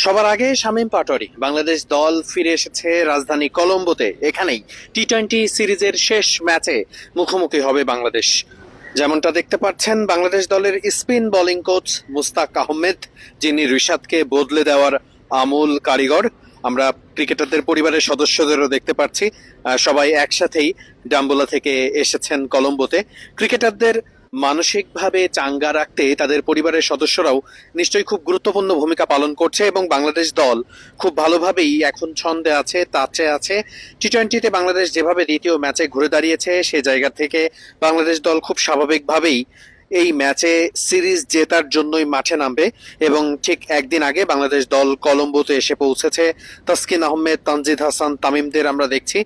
সবার আগে শামীম পাটোয়ারি। বাংলাদেশ দল ফিরে এসেছে রাজধানী কলম্বোতে। এখানেই টি-টোয়েন্টি সিরিজের শেষ ম্যাচে মুখোমুখি হবে বাংলাদেশ। যেমনটা দেখতে পাচ্ছেন, বাংলাদেশ দলের spin bowling coach Mushtaq Ahmed, যিনি রিশাদকে বদলে দেওয়ার আমূল কারিগর। আমরা ক্রিকেটারদের পরিবারের সদস্যদেরও দেখতে পাচ্ছি, সবাই একসাথেই ডাম্বুলা থেকে এসেছেন কলম্বোতে। ক্রিকেটারদের মানসিকভাবে চাঙ্গা রাখতে তাদের পরিবারের সদস্যরাও নিশ্চয়ই খুব গুরুত্বপূর্ণ ভূমিকা পালন করছে এবং বাংলাদেশ দল খুব ভালোভাবেই এখন ছন্দে আছে, তাচে আছে। টি-টোয়েন্টিতে বাংলাদেশ যেভাবে দ্বিতীয় ম্যাচে ঘুরে দাঁড়িয়েছে, সে জায়গা থেকে বাংলাদেশ দল খুব স্বাভাবিকভাবেই এই ম্যাচে সিরিজ জেতার জন্যই মাঠে নামবে। এবং ঠিক একদিন আগে বাংলাদেশ দল কলম্বোতে এসে পৌঁছেছে। তাসকিন আহমেদ, তানজিদ হাসান, তামিমদের আমরা দেখছি।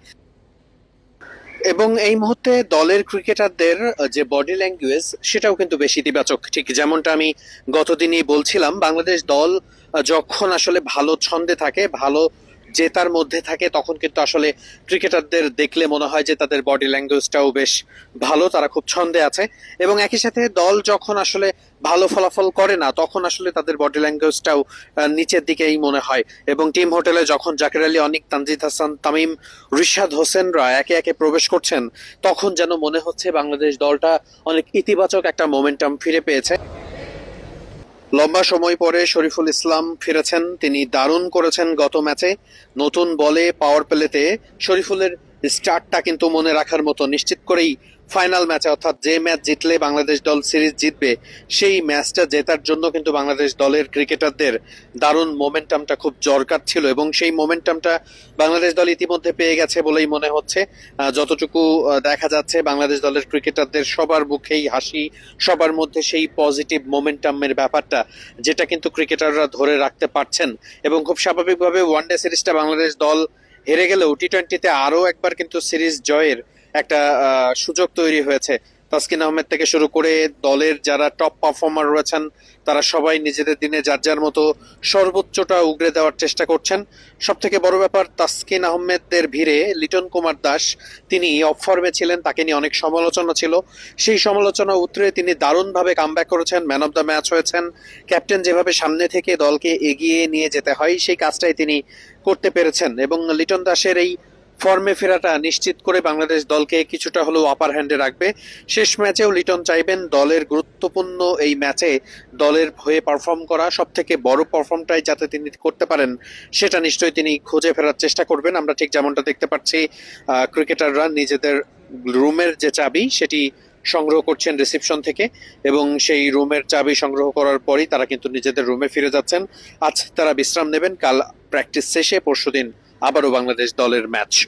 এবং এই মুহূর্তে দলের ক্রিকেটারদের যে বডি ল্যাঙ্গুয়েজ, সেটাও কিন্তু বেশ ইতিবাচক। ঠিক যেমনটা আমি গতদিনই বলছিলাম, বাংলাদেশ দল যখন আসলে ভালো ছন্দে থাকে, ভালো জেতার মধ্যে থাকে, তখন কিন্তু আসলে ক্রিকেটারদের দেখলে মনে হয় যে তাদের বডি ল্যাঙ্গুয়েজটাও বেশ ভালো, তারা খুব ছন্দে আছে। এবং একই সাথে দল যখন আসলে ভালো ফলাফল করে না, তখন আসলে তাদের বডি ল্যাঙ্গুয়েজটাও নিচের দিকেই মনে হয়। এবং টিম হোটেলে যখন জাকির আলী অনিক, তানজিদ হাসান, তামিম, রিশাদ হোসেনরা একে একে প্রবেশ করছেন, তখন যেন মনে হচ্ছে বাংলাদেশ দলটা অনেক ইতিবাচক একটা মোমেন্টাম ফিরে পেয়েছে। লম্বা সময় পরে শরীফুল ইসলাম ফিরেছেন, তিনি দারুণ করেছেন গত ম্যাচে। নতুন বলে পাওয়ার প্লেতে শরীফুলের স্টার্টটা কিন্তু মনে রাখার মতো। নিশ্চিত করেই ফাইনাল ম্যাচে, অর্থাৎ যে ম্যাচ জিতলে বাংলাদেশ দল সিরিজ জিতবে, সেই ম্যাচটা জেতার জন্য কিন্তু বাংলাদেশ দলের ক্রিকেটারদের দারুণ মোমেন্টামটা খুব দরকার ছিল এবং সেই মোমেন্টামটা বাংলাদেশ দল ইতিমধ্যে পেয়ে গেছে বলেই মনে হচ্ছে। যতটুকু দেখা যাচ্ছে, বাংলাদেশ দলের ক্রিকেটারদের সবার মুখেই হাসি, সবার মধ্যে সেই পজিটিভ মোমেন্টামের ব্যাপারটা, যেটা কিন্তু ক্রিকেটাররা ধরে রাখতে পারছেন। এবং খুব স্বাভাবিকভাবে ওয়ানডে সিরিজটা বাংলাদেশ দল হেরে গেলেও টি-টোয়েন্টিতে আরও একবার কিন্তু সিরিজ জয়ের একটা সুযোগ তৈরি হয়েছে। তাসকিন আহমেদ থেকে শুরু করে দলের যারা টপ পারফর্মার রয়েছেন, তারা সবাই নিজেদের দিনে যার যার মতো সর্বোচ্চটা উগরে দেওয়ার চেষ্টা করছেন। সব থেকে বড় ব্যাপার, তাসকিন আহমেদদের ভিড়ে লিটন কুমার দাস, তিনি অফ ফর্মে ছিলেন, তাকে নিয়ে অনেক সমালোচনা ছিল। সেই সমালোচনা উতরে তিনি দারুণভাবে কামব্যাক করেছেন, ম্যান অফ দ্য ম্যাচ হয়েছেন। ক্যাপ্টেন যেভাবে সামনে থেকে দলকে এগিয়ে নিয়ে যেতে হয়, সেই কাজটাই তিনি করতে পেরেছেন। এবং লিটন দাসের এই ফর্মে ফেরাটা নিশ্চিত করে বাংলাদেশ দলকে কিছুটা হলেও আপার হ্যান্ডে রাখবে। শেষ ম্যাচেও লিটন চাইবেন দলের গুরুত্বপূর্ণ এই ম্যাচে দলের হয়ে পারফর্ম করা, সব থেকে বড় পারফর্মটাই যাতে তিনি করতে পারেন, সেটা নিশ্চয়ই তিনি খুঁজে ফেরার চেষ্টা করবেন। আমরা ঠিক যেমনটা দেখতে পাচ্ছি, ক্রিকেটাররা নিজেদের রুমের যে চাবি, সেটি সংগ্রহ করছেন রিসিপশন থেকে, এবং সেই রুমের চাবি সংগ্রহ করার পরই তারা কিন্তু নিজেদের রুমে ফিরে যাচ্ছেন। আজ তারা বিশ্রাম নেবেন, কাল প্র্যাকটিস শেষে পরশুদিন আবারও বাংলাদেশ দলের ম্যাচ।